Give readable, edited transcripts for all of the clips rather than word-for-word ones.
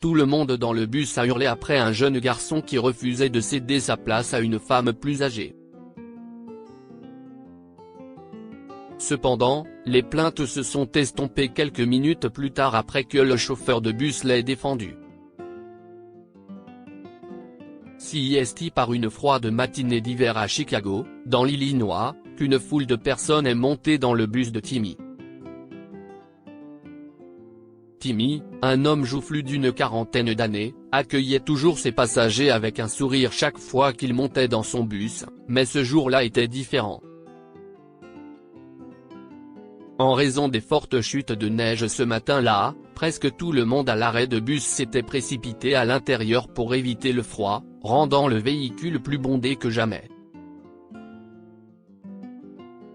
Tout le monde dans le bus a hurlé après un jeune garçon qui refusait de céder sa place à une femme plus âgée. Cependant, les plaintes se sont estompées quelques minutes plus tard après que le chauffeur de bus l'ait défendu. CIST par une froide matinée d'hiver à Chicago, dans l'Illinois, qu'une foule de personnes est montée dans le bus de Timmy. Timmy, un homme joufflu d'une quarantaine d'années, accueillait toujours ses passagers avec un sourire chaque fois qu'il montait dans son bus, mais ce jour-là était différent. En raison des fortes chutes de neige ce matin-là, presque tout le monde à l'arrêt de bus s'était précipité à l'intérieur pour éviter le froid, rendant le véhicule plus bondé que jamais.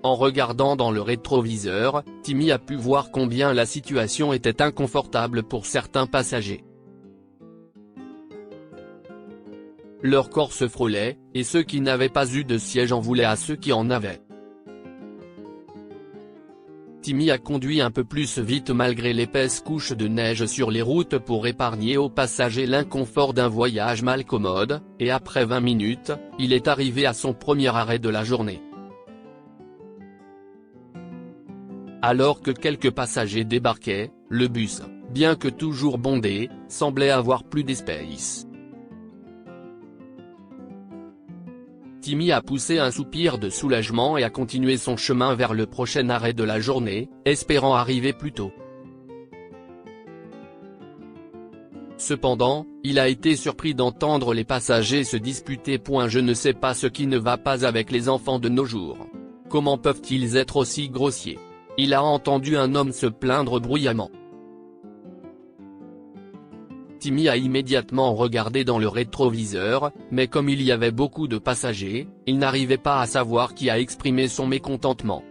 En regardant dans le rétroviseur, Timmy a pu voir combien la situation était inconfortable pour certains passagers. Leur corps se frôlait, et ceux qui n'avaient pas eu de siège en voulaient à ceux qui en avaient. Timmy a conduit un peu plus vite malgré l'épaisse couche de neige sur les routes pour épargner aux passagers l'inconfort d'un voyage mal commode, et après 20 minutes, il est arrivé à son premier arrêt de la journée. Alors que quelques passagers débarquaient, le bus, bien que toujours bondé, semblait avoir plus d'espace. Timmy a poussé un soupir de soulagement et a continué son chemin vers le prochain arrêt de la journée, espérant arriver plus tôt. Cependant, il a été surpris d'entendre les passagers se disputer. Je ne sais pas ce qui ne va pas avec les enfants de nos jours. Comment peuvent-ils être aussi grossiers? Il a entendu un homme se plaindre bruyamment. Timmy a immédiatement regardé dans le rétroviseur, mais comme il y avait beaucoup de passagers, il n'arrivait pas à savoir qui a exprimé son mécontentement.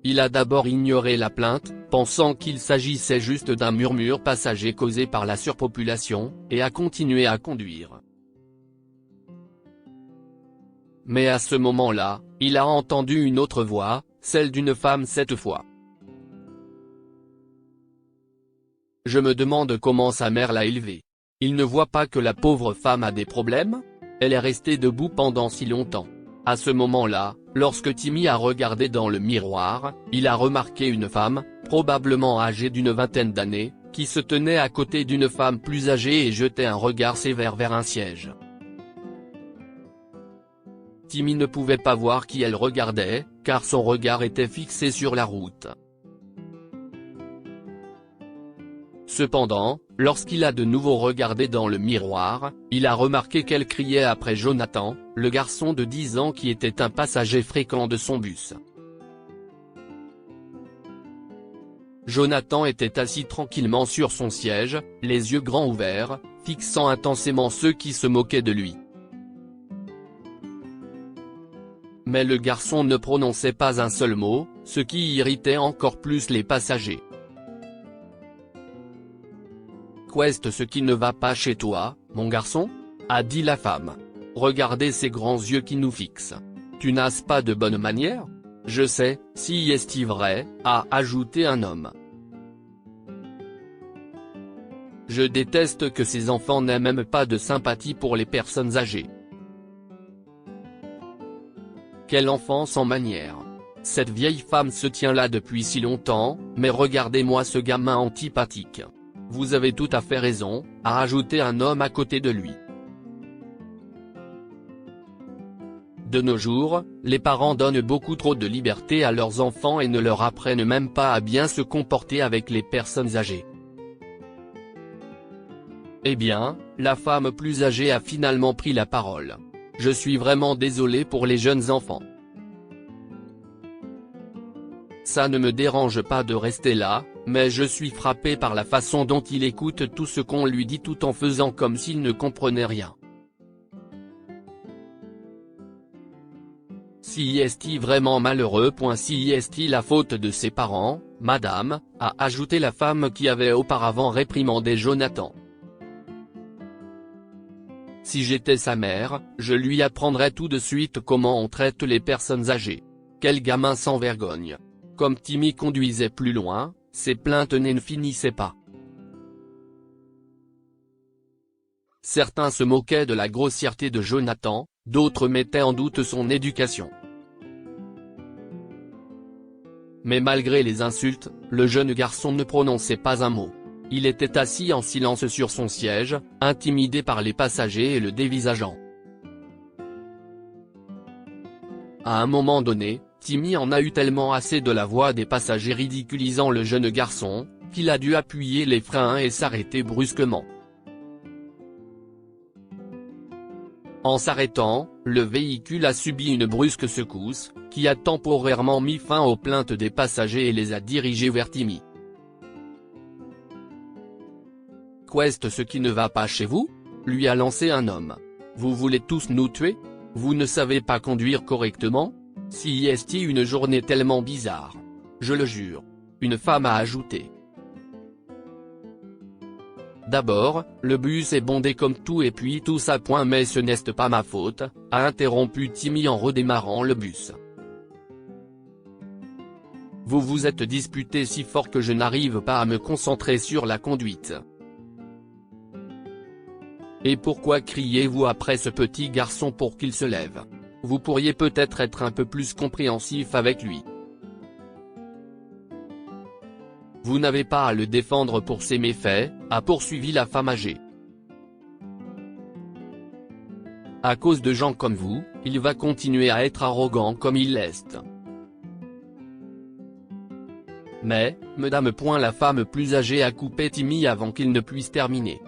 Il a d'abord ignoré la plainte, pensant qu'il s'agissait juste d'un murmure passager causé par la surpopulation, et a continué à conduire. Mais à ce moment-là, il a entendu une autre voix, celle d'une femme cette fois. Je me demande comment sa mère l'a élevée. Il ne voit pas que la pauvre femme a des problèmes? Elle est restée debout pendant si longtemps. À ce moment-là, lorsque Timmy a regardé dans le miroir, il a remarqué une femme, probablement âgée d'une vingtaine d'années, qui se tenait à côté d'une femme plus âgée et jetait un regard sévère vers un siège. Timmy ne pouvait pas voir qui elle regardait, car son regard était fixé sur la route. Cependant, lorsqu'il a de nouveau regardé dans le miroir, il a remarqué qu'elle criait après Jonathan, le garçon de 10 ans qui était un passager fréquent de son bus. Jonathan était assis tranquillement sur son siège, les yeux grands ouverts, fixant intensément ceux qui se moquaient de lui. Mais le garçon ne prononçait pas un seul mot, ce qui irritait encore plus les passagers. Qu'est-ce ce qui ne va pas chez toi, mon garçon? A dit la femme. Regardez ces grands yeux qui nous fixent. Tu n'as pas de bonne manière? Je sais, si est-il vrai, a ajouté un homme. Je déteste que ces enfants n'aient même pas de sympathie pour les personnes âgées. Quel enfant sans manière. Cette vieille femme se tient là depuis si longtemps, mais regardez-moi ce gamin antipathique. Vous avez tout à fait raison, a ajouté un homme à côté de lui. De nos jours, les parents donnent beaucoup trop de liberté à leurs enfants et ne leur apprennent même pas à bien se comporter avec les personnes âgées. Eh bien, la femme plus âgée a finalement pris la parole. Je suis vraiment désolé pour les jeunes enfants. Ça ne me dérange pas de rester là, mais je suis frappé par la façon dont il écoute tout ce qu'on lui dit tout en faisant comme s'il ne comprenait rien. Si est-il vraiment malheureux? Si est-il la faute de ses parents, madame, a ajouté la femme qui avait auparavant réprimandé Jonathan. Si j'étais sa mère, je lui apprendrais tout de suite comment on traite les personnes âgées. Quel gamin sans vergogne. Comme Timmy conduisait plus loin, ses plaintes ne finissaient pas. Certains se moquaient de la grossièreté de Jonathan, d'autres mettaient en doute son éducation. Mais malgré les insultes, le jeune garçon ne prononçait pas un mot. Il était assis en silence sur son siège, intimidé par les passagers et le dévisageant. À un moment donné, Timmy en a eu tellement assez de la voix des passagers ridiculisant le jeune garçon, qu'il a dû appuyer les freins et s'arrêter brusquement. En s'arrêtant, le véhicule a subi une brusque secousse, qui a temporairement mis fin aux plaintes des passagers et les a dirigés vers Timmy. « Qu'est ce qui ne va pas chez vous ?» lui a lancé un homme. « Vous voulez tous nous tuer? Vous ne savez pas conduire correctement? Si est une journée tellement bizarre. Je le jure. » Une femme a ajouté. D'abord, le bus est bondé comme tout et puis tout ça point mais ce n'est pas ma faute, a interrompu Timmy en redémarrant le bus. Vous vous êtes disputé si fort que je n'arrive pas à me concentrer sur la conduite. Et pourquoi criez-vous après ce petit garçon pour qu'il se lève? Vous pourriez peut-être être un peu plus compréhensif avec lui. Vous n'avez pas à le défendre pour ses méfaits, a poursuivi la femme âgée. À cause de gens comme vous, il va continuer à être arrogant comme il l'est. Mais, madame. La femme plus âgée a coupé Timmy avant qu'il ne puisse terminer.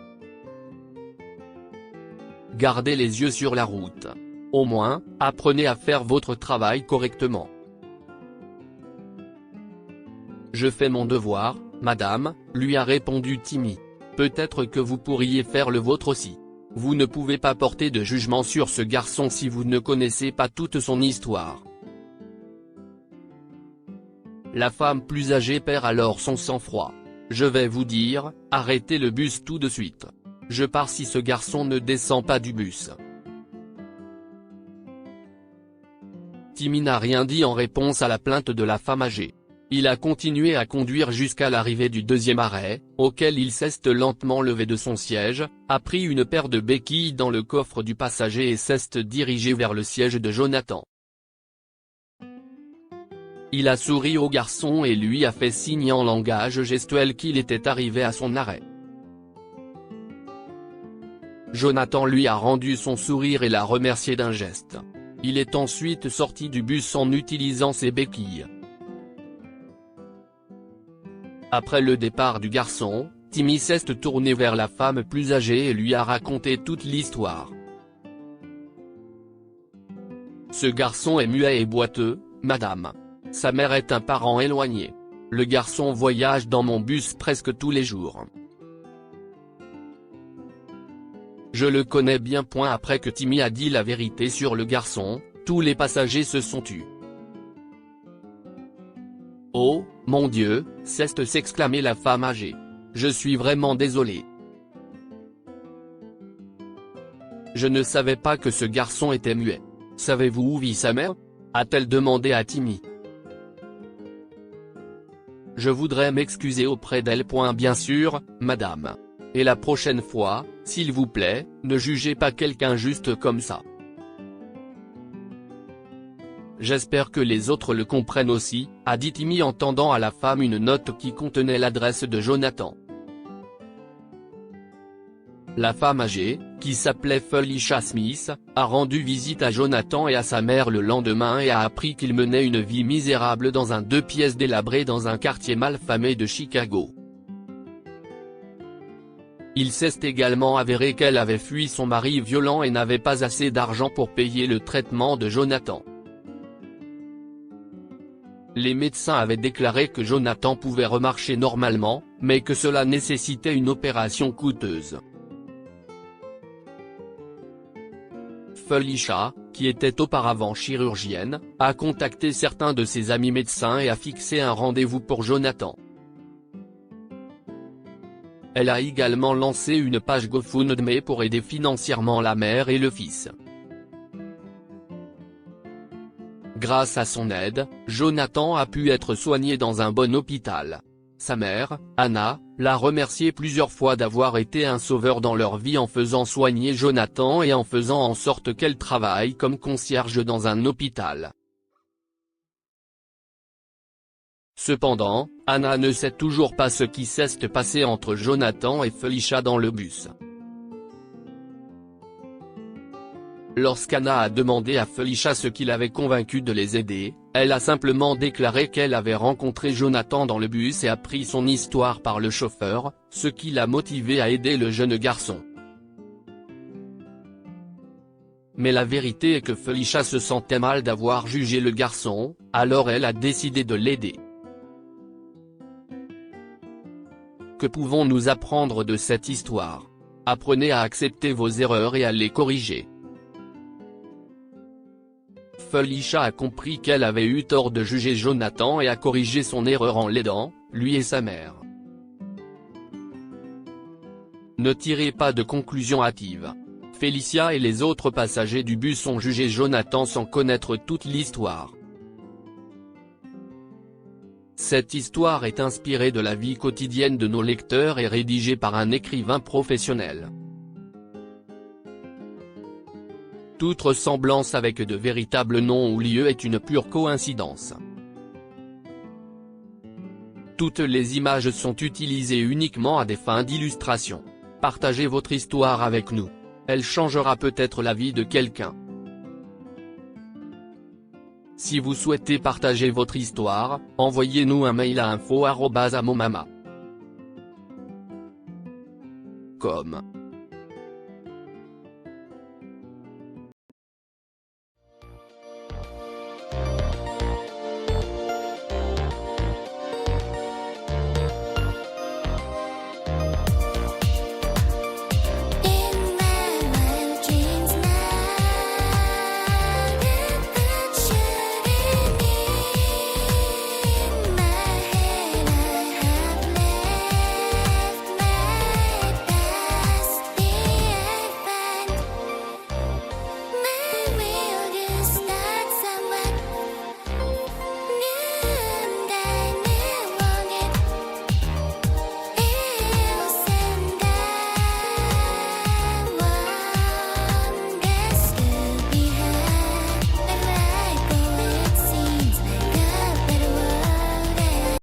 Gardez les yeux sur la route. Au moins, apprenez à faire votre travail correctement. Je fais mon devoir, madame, lui a répondu Timmy. Peut-être que vous pourriez faire le vôtre aussi. Vous ne pouvez pas porter de jugement sur ce garçon si vous ne connaissez pas toute son histoire. La femme plus âgée perd alors son sang-froid. Je vais vous dire, arrêtez le bus tout de suite. Je pars si ce garçon ne descend pas du bus. Timmy n'a rien dit en réponse à la plainte de la femme âgée. Il a continué à conduire jusqu'à l'arrivée du deuxième arrêt, auquel il s'est lentement levé de son siège, a pris une paire de béquilles dans le coffre du passager et s'est dirigé vers le siège de Jonathan. Il a souri au garçon et lui a fait signe en langage gestuel qu'il était arrivé à son arrêt. Jonathan lui a rendu son sourire et l'a remercié d'un geste. Il est ensuite sorti du bus en utilisant ses béquilles. Après le départ du garçon, Timmy s'est tourné vers la femme plus âgée et lui a raconté toute l'histoire. Ce garçon est muet et boiteux, madame. Sa mère est un parent éloigné. Le garçon voyage dans mon bus presque tous les jours. Je le connais bien. Après que Timmy a dit la vérité sur le garçon, tous les passagers se sont tus. Oh, mon Dieu, s'exclamait la femme âgée. Je suis vraiment désolé. Je ne savais pas que ce garçon était muet. Savez-vous où vit sa mère? A-t-elle demandé à Timmy. Je voudrais m'excuser auprès d'elle. Bien sûr, madame. Et la prochaine fois, s'il vous plaît, ne jugez pas quelqu'un juste comme ça. J'espère que les autres le comprennent aussi, a dit Timmy en tendant à la femme une note qui contenait l'adresse de Jonathan. La femme âgée, qui s'appelait Felicia Smith, a rendu visite à Jonathan et à sa mère le lendemain et a appris qu'il menait une vie misérable dans un 2 pièces délabré dans un quartier malfamé de Chicago. Il s'est également avéré qu'elle avait fui son mari violent et n'avait pas assez d'argent pour payer le traitement de Jonathan. Les médecins avaient déclaré que Jonathan pouvait remarcher normalement, mais que cela nécessitait une opération coûteuse. Felicia, qui était auparavant chirurgienne, a contacté certains de ses amis médecins et a fixé un rendez-vous pour Jonathan. Elle a également lancé une page GoFundMe pour aider financièrement la mère et le fils. Grâce à son aide, Jonathan a pu être soigné dans un bon hôpital. Sa mère, Anna, l'a remercié plusieurs fois d'avoir été un sauveur dans leur vie en faisant soigner Jonathan et en faisant en sorte qu'elle travaille comme concierge dans un hôpital. Cependant, Anna ne sait toujours pas ce qui s'est passé entre Jonathan et Felicia dans le bus. Lorsqu'Anna a demandé à Felicia ce qui l'avait convaincu de les aider, elle a simplement déclaré qu'elle avait rencontré Jonathan dans le bus et appris son histoire par le chauffeur, ce qui l'a motivée à aider le jeune garçon. Mais la vérité est que Felicia se sentait mal d'avoir jugé le garçon, alors elle a décidé de l'aider. Que pouvons-nous apprendre de cette histoire? Apprenez à accepter vos erreurs et à les corriger. Felicia a compris qu'elle avait eu tort de juger Jonathan et a corrigé son erreur en l'aidant, lui et sa mère. Ne tirez pas de conclusions hâtives. Felicia et les autres passagers du bus ont jugé Jonathan sans connaître toute l'histoire. Cette histoire est inspirée de la vie quotidienne de nos lecteurs et rédigée par un écrivain professionnel. Toute ressemblance avec de véritables noms ou lieux est une pure coïncidence. Toutes les images sont utilisées uniquement à des fins d'illustration. Partagez votre histoire avec nous. Elle changera peut-être la vie de quelqu'un. Si vous souhaitez partager votre histoire, envoyez-nous un mail à info@amomama.com.